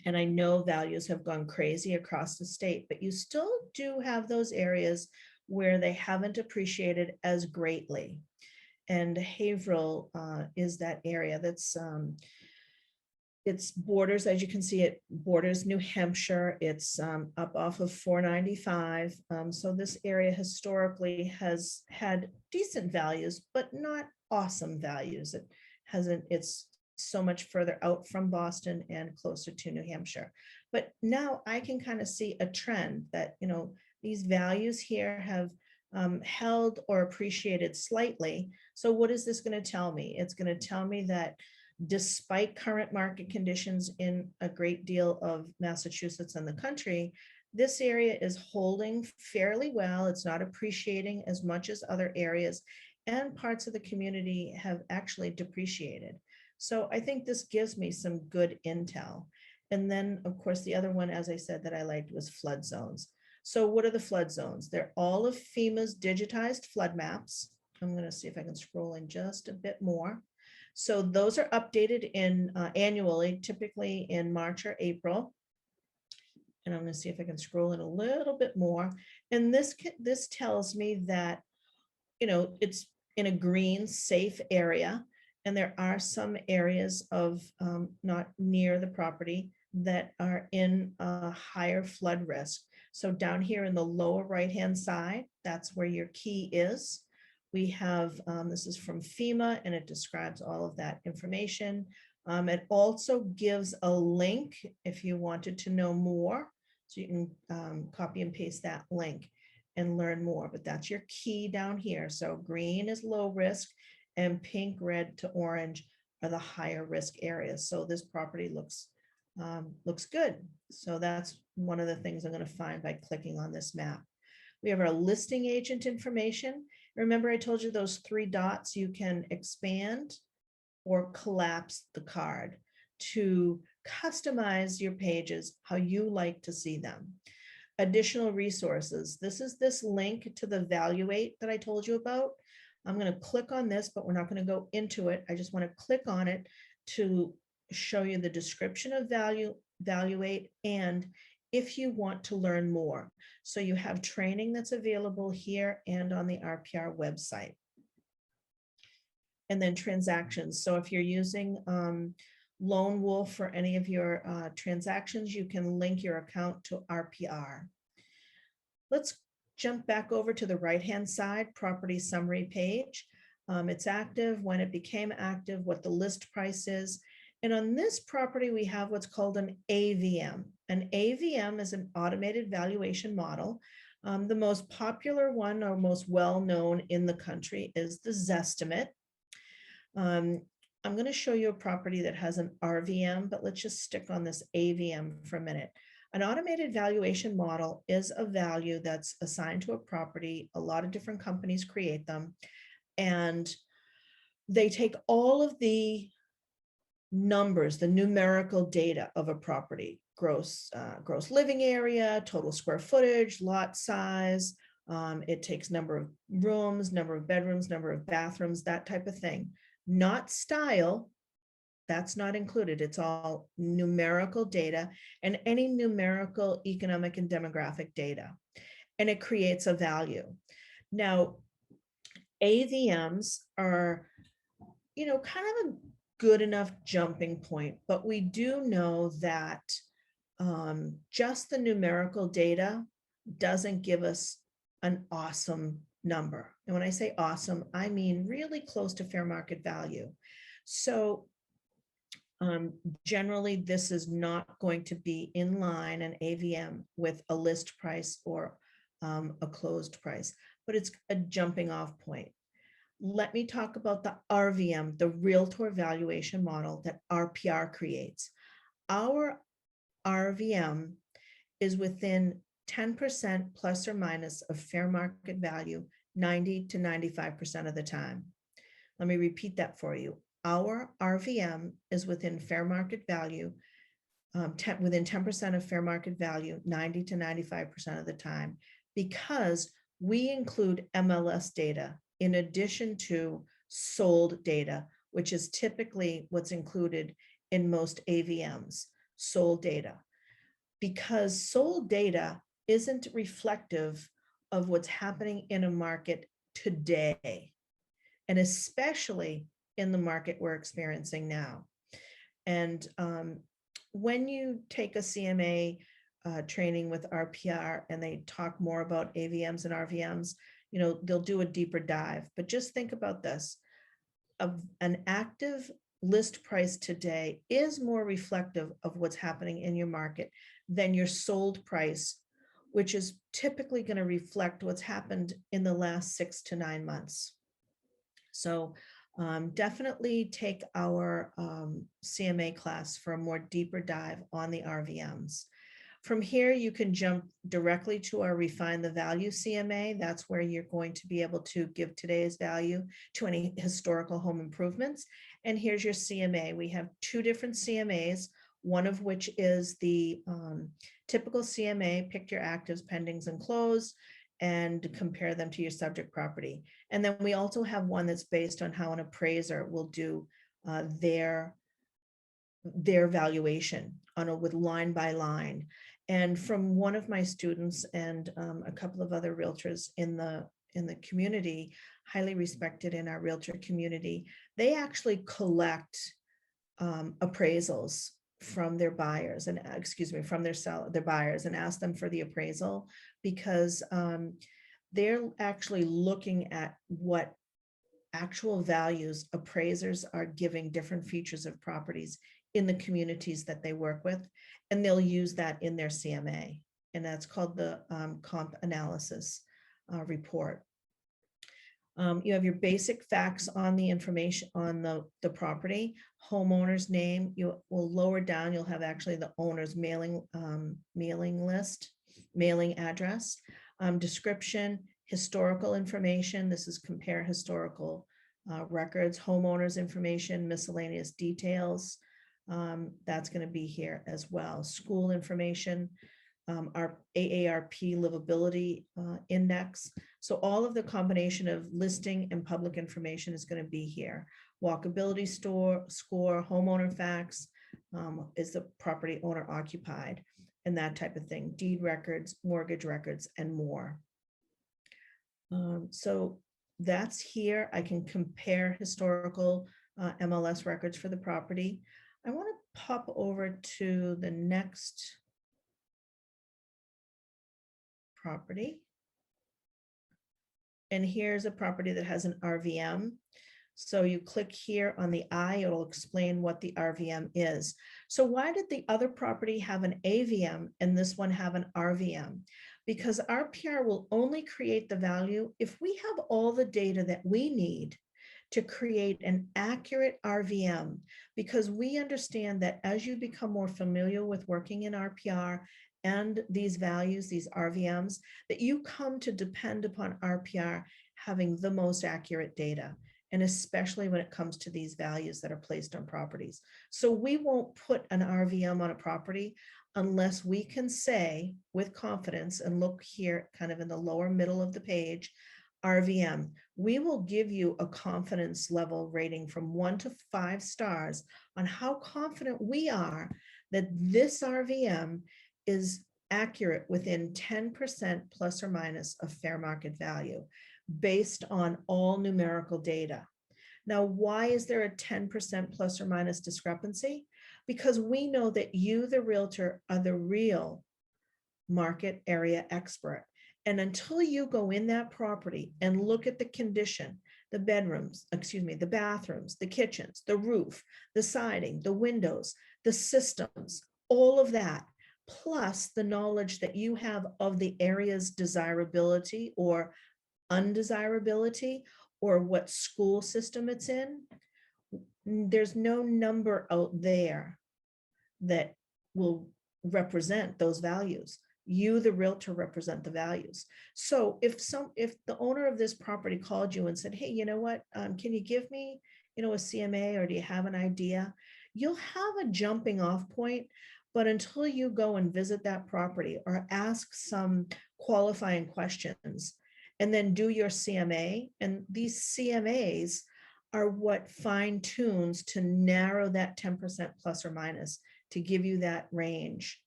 I know values have gone crazy across the state, but you still do have those areas where they haven't appreciated as greatly. And Haverhill is that area that's, it's borders, as you can see, it borders New Hampshire. It's up off of 495. So this area historically has had decent values, but not awesome values. It hasn't, it's so much further out from Boston and closer to New Hampshire. But now I can kind of see a trend that, you know, these values here have held or appreciated slightly. So what is this going to tell me? It's going to tell me that despite current market conditions in a great deal of Massachusetts and the country, this area is holding fairly well. It's not appreciating as much as other areas, and parts of the community have actually depreciated. So I think this gives me some good intel. And then, of course, the other one, as I said, that I liked was flood zones. So what are the flood zones? They're all of FEMA's digitized flood maps. I'm going to see if I can scroll in just a bit more. So those are updated in annually, typically in March or April. And I'm going to see if I can scroll in a little bit more. And this tells me that, you know, it's in a green, safe area. And there are some areas of not near the property that are in a higher flood risk. So down here in the lower right-hand side, that's where your key is. We have, this is from FEMA, and it describes all of that information. It also gives a link if you wanted to know more. So you can copy and paste that link and learn more, but that's your key down here. So green is low risk, and pink, red to orange are the higher risk areas. So this property looks good. So that's one of the things I'm going to find by clicking on this map. We have our listing agent information. Remember I told you those 3 dots, you can expand or collapse the card to customize your pages how you like to see them. Additional resources. This is this link to the Valuate that I told you about. I'm going to click on this, but we're not going to go into it. I just want to click on it to show you the description of Valuate, and if you want to learn more. So you have training that's available here and on the RPR website. And then transactions. So if you're using Lone Wolf for any of your transactions, you can link your account to RPR. Let's jump back over to the right-hand side, property summary page. It's active, when it became active, what the list price is. And on this property, we have what's called an AVM. An AVM is an automated valuation model. The most popular one or most well-known in the country is the Zestimate. I'm going to show you a property that has an RVM, but let's just stick on this AVM for a minute. An automated valuation model is a value that's assigned to a property. A lot of different companies create them, and they take all of the numbers, the numerical data of a property, gross living area, total square footage, lot size. It takes number of rooms, number of bedrooms, number of bathrooms, that type of thing. Not style, that's not included. It's all numerical data and any numerical economic and demographic data. And it creates a value. Now, AVMs are, kind of a good enough jumping point, but we do know that just the numerical data doesn't give us an awesome number. And when I say awesome, I mean really close to fair market value. So generally, this is not going to be in line, an AVM, with a list price or a closed price, but it's a jumping off point. Let me talk about the RVM, the Realtor Valuation Model that RPR creates. Our RVM is within 10% plus or minus of fair market value 90 to 95% of the time. Let me repeat that for you. Our RVM is within fair market value, within 10% of fair market value 90 to 95% of the time, because we include MLS data in addition to sold data, which is typically what's included in most AVMs, sold data. Because sold data isn't reflective of what's happening in a market today, and especially in the market we're experiencing now. And when you take a CMA training with RPR and they talk more about AVMs and RVMs, they'll do a deeper dive. But just think about this. An active list price today is more reflective of what's happening in your market than your sold price, which is typically going to reflect what's happened in the last 6 to 9 months. So definitely take our CMA class for a more deeper dive on the RVMs. From here, you can jump directly to our Refine the Value CMA. That's where you're going to be able to give today's value to any historical home improvements. And here's your CMA. We have 2 different CMAs, one of which is the typical CMA, pick your actives, pendings, and close, and compare them to your subject property. And then we also have one that's based on how an appraiser will do their valuation with line by line. And from one of my students and a couple of other realtors in the community, highly respected in our realtor community, they actually collect appraisals from their buyers and from their buyers and ask them for the appraisal, because they're actually looking at what actual values appraisers are giving different features of properties in the communities that they work with, and they'll use that in their CMA, and that's called the comp analysis report. You have your basic facts on the information on the property, homeowner's name. You will lower down, you'll have actually the owner's mailing list, mailing address, description, historical information. This is compare historical records, homeowners information, miscellaneous details. That's going to be here as well. School information, our AARP livability index. So all of the combination of listing and public information is going to be here. Walkability score, homeowner facts, is the property owner occupied, and that type of thing. Deed records, mortgage records, and more. So that's here. I can compare historical MLS records for the property. I want to pop over to the next property. And here's a property that has an RVM. So you click here on the I, it'll explain what the RVM is. So why did the other property have an AVM and this one have an RVM? Because RPR will only create the value if we have all the data that we need to create an accurate RVM, because we understand that as you become more familiar with working in RPR and these values, these RVMs, that you come to depend upon RPR having the most accurate data, and especially when it comes to these values that are placed on properties. So we won't put an RVM on a property unless we can say with confidence, and look here kind of in the lower middle of the page, RVM. We will give you a confidence level rating from 1 to 5 stars on how confident we are that this RVM is accurate within 10% plus or minus of fair market value based on all numerical data. Now, why is there a 10% plus or minus discrepancy? Because we know that you, the realtor, are the real market area expert. And until you go in that property and look at the condition, the bedrooms, the bathrooms, the kitchens, the roof, the siding, the windows, the systems, all of that, plus the knowledge that you have of the area's desirability or undesirability, or what school system it's in, there's no number out there that will represent those values. You, the realtor, represent the values. So if the owner of this property called you and said, hey, you know what, can you give me, a CMA, or do you have an idea? You'll have a jumping off point, but until you go and visit that property or ask some qualifying questions and then do your CMA, and these CMAs are what fine tunes to narrow that 10% plus or minus to give you that range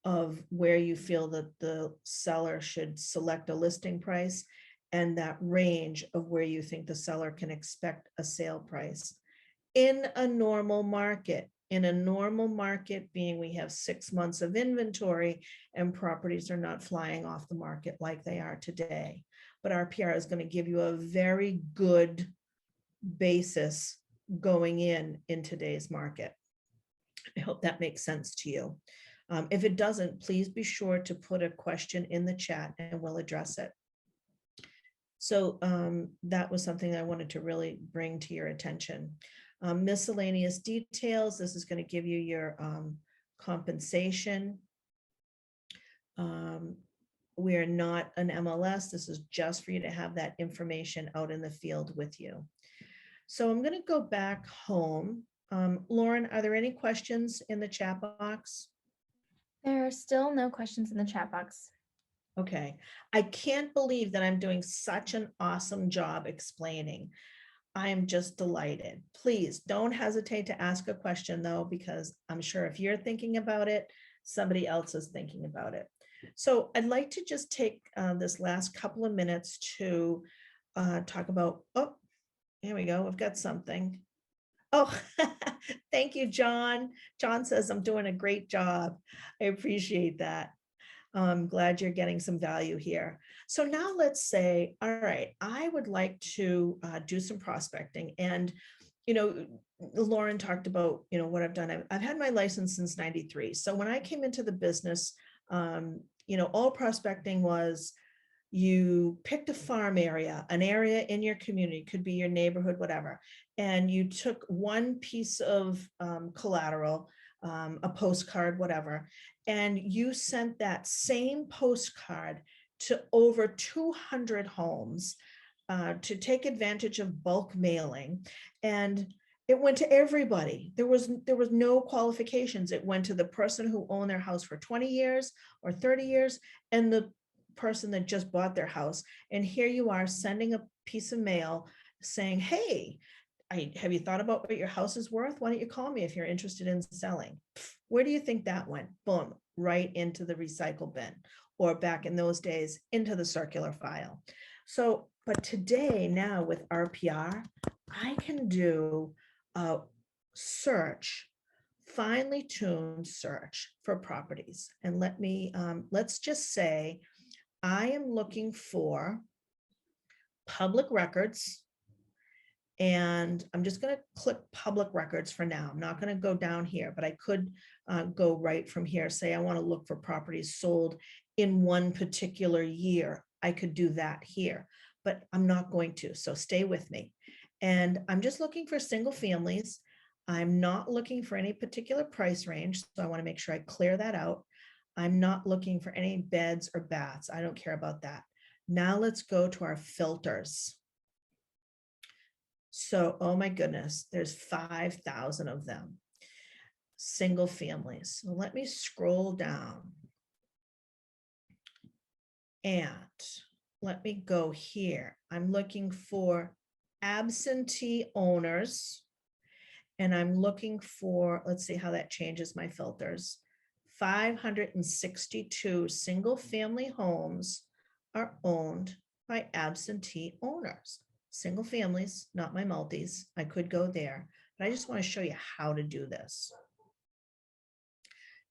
of where you feel that the seller should select a listing price, and that range of where you think the seller can expect a sale price in a normal market. In a normal market, being we have 6 months of inventory and properties are not flying off the market like they are today. But RPR is going to give you a very good basis going in today's market. I hope that makes sense to you. If it doesn't, please be sure to put a question in the chat and we'll address it. So that was something I wanted to really bring to your attention. Miscellaneous details, this is going to give you your compensation. We are not an MLS. This is just for you to have that information out in the field with you. So I'm going to go back home. Lauren, are there any questions in the chat box? There are still no questions in the chat box. Okay. I can't believe that I'm doing such an awesome job explaining. I am just delighted. Please don't hesitate to ask a question though, because I'm sure if you're thinking about it, somebody else is thinking about it. So I'd like to just take this last couple of minutes to talk about, oh, here we go. I've got something. Oh, thank you, John. John says I'm doing a great job. I appreciate that. I'm glad you're getting some value here. So now let's say, all right, I would like to do some prospecting. And, Lauren talked about, what I've done. I've had my license since '93. So when I came into the business, all prospecting was, you picked a farm area, an area in your community, could be your neighborhood, whatever. And you took one piece of collateral, a postcard, whatever, and you sent that same postcard to over 200 homes to take advantage of bulk mailing. And it went to everybody. There was no qualifications. It went to the person who owned their house for 20 years or 30 years, and the person that just bought their house. And here you are sending a piece of mail saying, hey, have you thought about what your house is worth? Why don't you call me if you're interested in selling? Where do you think that went? Boom, right into the recycle bin, or back in those days, into the circular file. So, but today now with RPR, I can do a search, finely tuned search for properties. And let's just say I am looking for public records. And I'm just going to click public records for now. I'm not going to go down here, but I could go right from here. Say I want to look for properties sold in one particular year. I could do that here, but I'm not going to. So stay with me. And I'm just looking for single families. I'm not looking for any particular price range. So I want to make sure I clear that out. I'm not looking for any beds or baths. I don't care about that. Now let's go to our filters. So, oh my goodness, there's 5,000 of them, single families. So let me scroll down and let me go here. I'm looking for absentee owners and I'm looking for, let's see how that changes my filters. 562 single family homes are owned by absentee owners. Single families, not my multis. I could go there, but I just want to show you how to do this.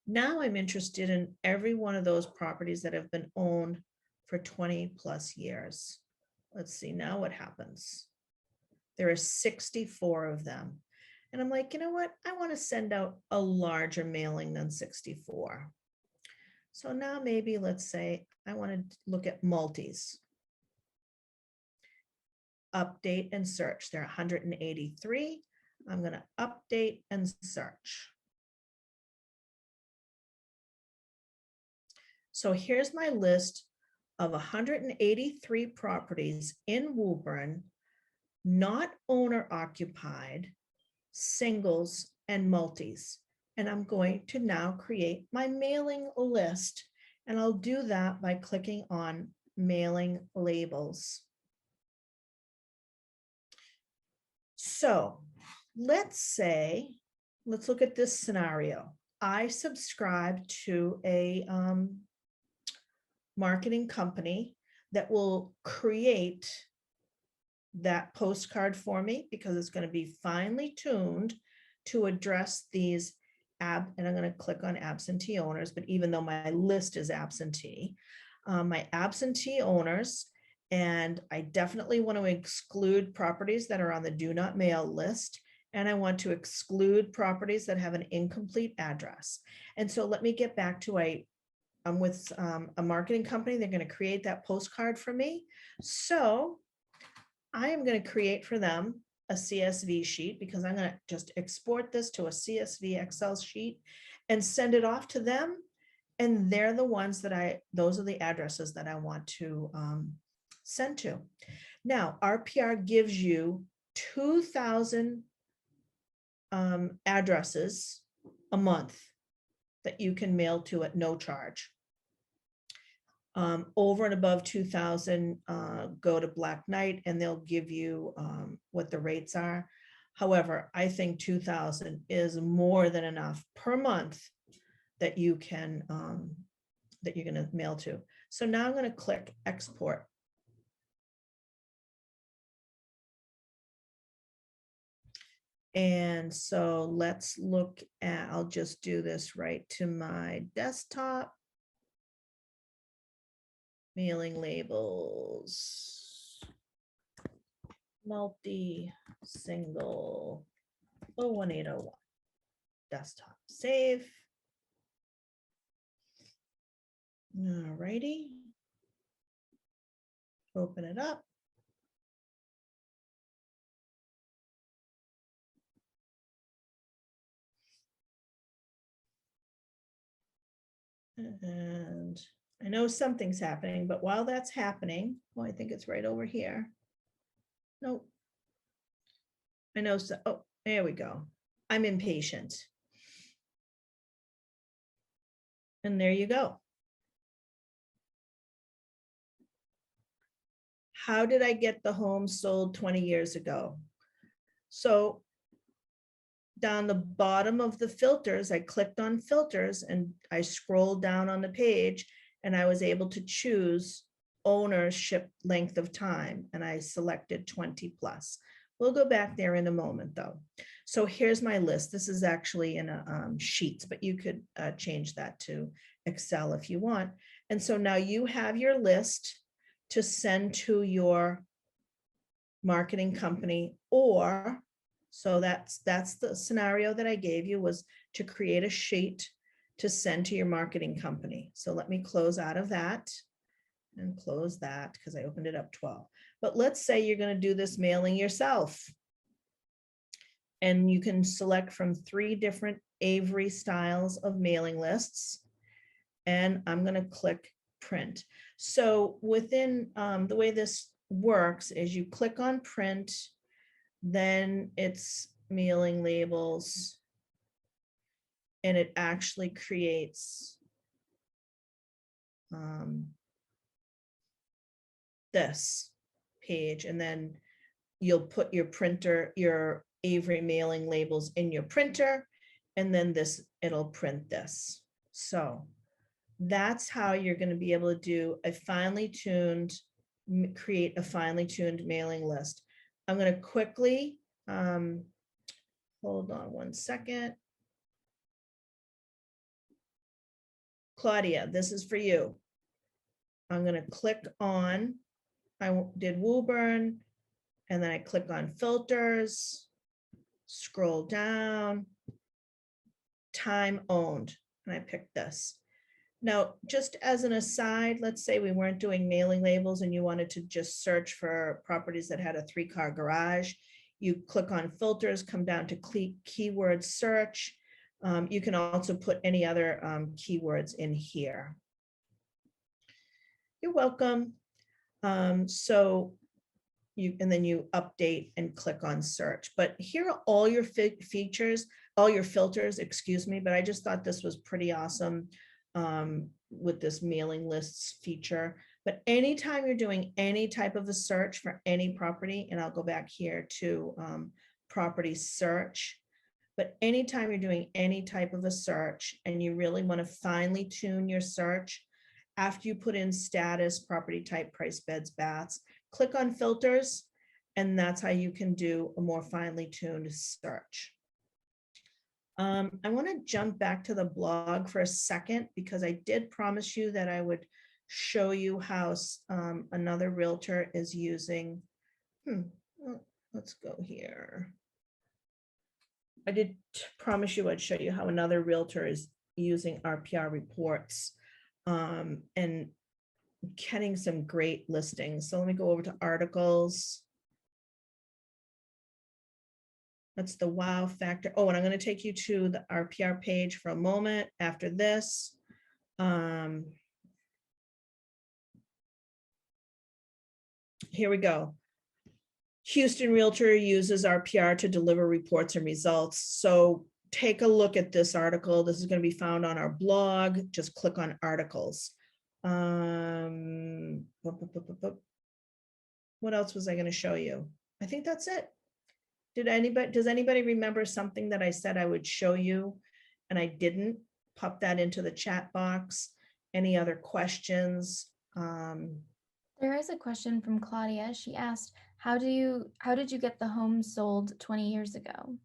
Now I'm interested in every one of those properties that have been owned for 20 plus years. Let's see now what happens. There are 64 of them. And I'm like, you know what? I want to send out a larger mailing than 64. So now maybe let's say I want to look at multis. Update and search. There are 183. I'm going to update and search. So here's my list of 183 properties in Woburn, not owner occupied, singles and multis. And I'm going to now create my mailing list. And I'll do that by clicking on mailing labels. So let's look at this scenario. I subscribe to a marketing company that will create that postcard for me because it's going to be finely tuned to address these and I'm going to click on absentee owners, but even though my list is absentee, my absentee owners, and I definitely want to exclude properties that are on the do not mail list. And I want to exclude properties that have an incomplete address. And so let me get back to I'm with a marketing company. They're going to create that postcard for me. So I am going to create for them a CSV sheet because I'm going to just export this to a CSV Excel sheet and send it off to them. And they're the ones that those are the addresses that I want to send to. Now, RPR gives you 2,000 addresses a month that you can mail to at no charge. Over and above 2,000, go to Black Knight and they'll give you what the rates are. However, I think 2,000 is more than enough per month that you can, that you're going to mail to. So now I'm going to click export. And so let's look at, I'll just do this right to my desktop. Mailing labels, multi, single, 01801, desktop, save. All righty. Open it up. And I know something's happening, but while that's happening, well, I think it's right over here. Nope. I know, so, oh, there we go. I'm impatient. And there you go. How did I get the home sold 20 years ago? So down the bottom of the filters, I clicked on filters and I scrolled down on the page and I was able to choose ownership length of time and I selected 20 plus. We'll go back there in a moment though. So here's my list. This is actually in a Sheets, but you could change that to Excel if you want. And so now you have your list to send to your marketing company, or, so that's the scenario that I gave you, was to create a sheet to send to your marketing company. So let me close out of that and close that because I opened it up 12. But let's say you're going to do this mailing yourself. And you can select from 3 different Avery styles of mailing lists. And I'm going to click print. So within the way this works is you click on print, then it's mailing labels, and it actually creates this page, and then you'll put your printer, your Avery mailing labels in your printer, and then this, it'll print this. So that's how you're going to be able to do a finely tuned, create a finely tuned mailing list. I'm going to quickly, hold on one second. Claudia, this is for you. I'm going to click on, I did Woburn, and then I click on filters, scroll down, time owned, and I picked this. Now, just as an aside, let's say we weren't doing mailing labels and you wanted to just search for properties that had a 3-car garage. You click on filters, come down to keyword search. You can also put any other keywords in here. You're welcome. So and then you update and click on search. But here are all your features, all your filters, excuse me, but I just thought this was pretty awesome with this mailing lists feature. But anytime you're doing any type of a search for any property, and I'll go back here to property search, but anytime you're doing any type of a search and you really want to finely tune your search, after you put in status, property type, price, beds, baths, click on filters, and that's how you can do a more finely tuned search. I want to jump back to the blog for a second because I did promise you that I would show you how another realtor is using, let's go here. I did promise you I'd show you how another realtor is using RPR reports and getting some great listings. So let me go over to articles. That's the wow factor. Oh, and I'm going to take you to the RPR page for a moment after this. Here we go. Houston Realtor uses RPR to deliver reports and results. So take a look at this article. This is going to be found on our blog. Just click on articles. What else was I going to show you? I think that's it. Does anybody remember something that I said I would show you and I didn't? Pop that into the chat box. Any other questions? There is a question from Claudia. She asked, how did you get the home sold 20 years ago?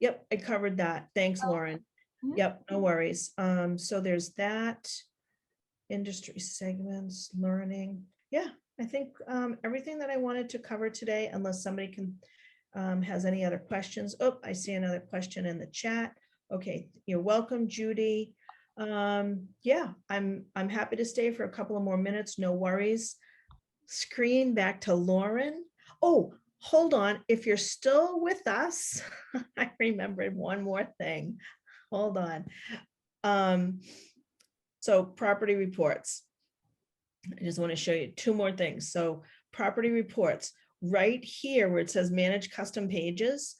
Yep, I covered that. Thanks, Lauren. Mm-hmm. Yep, no worries. So there's that. Industry segments, learning. Yeah, I think everything that I wanted to cover today, unless somebody can has any other questions. Oh, I see another question in the chat. Okay, you're welcome, Judy. Yeah, I'm happy to stay for a couple of more minutes. No worries. Screen back to Lauren. Oh, hold on. If you're still with us, I remembered one more thing. Hold on. So property reports. I just want to show you 2 more things. So property reports. Right here where it says manage custom pages,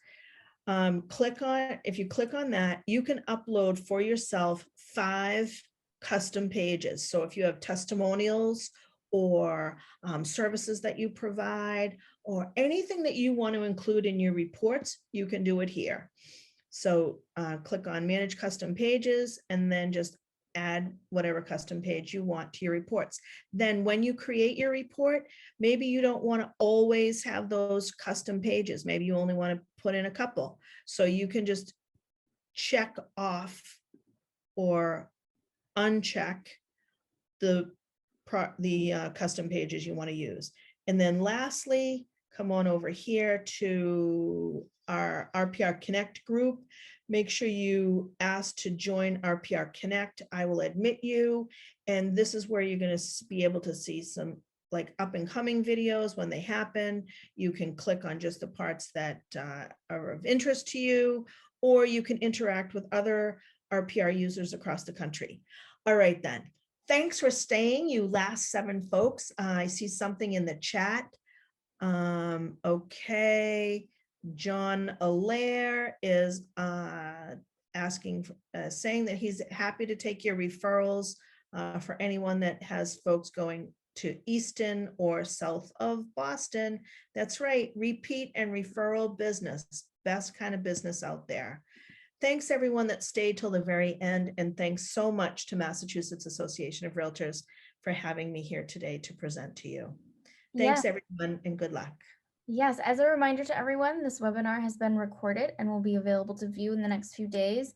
if you click on that, you can upload for yourself 5 custom pages. So if you have testimonials or services that you provide or anything that you want to include in your reports, you can do it here. So click on manage custom pages and then just add whatever custom page you want to your reports. Then when you create your report, maybe you don't want to always have those custom pages. Maybe you only want to put in a couple. So you can just check off or uncheck the custom pages you want to use. And then lastly, come on over here to our RPR Connect group. Make sure you ask to join RPR Connect. I will admit you. And this is where you're going to be able to see some like up and coming videos when they happen. You can click on just the parts that are of interest to you, or you can interact with other RPR users across the country. All right, then. Thanks for staying, you last 7 folks. I see something in the chat. Okay. John Allaire is asking, saying that he's happy to take your referrals for anyone that has folks going to Easton or south of Boston. That's right, repeat and referral business, best kind of business out there. Thanks everyone that stayed till the very end, and thanks so much to Massachusetts Association of Realtors for having me here today to present to you. Thanks everyone, and good luck. Yes, as a reminder to everyone, this webinar has been recorded and will be available to view in the next few days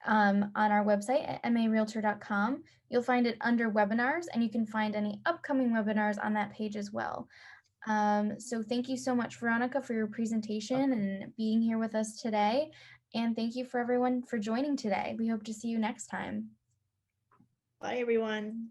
on our website at marealtor.com. You'll find it under webinars, and you can find any upcoming webinars on that page as well. So thank you so much, Veronica, for your presentation and being here with us today. And thank you for everyone for joining today. We hope to see you next time. Bye, everyone.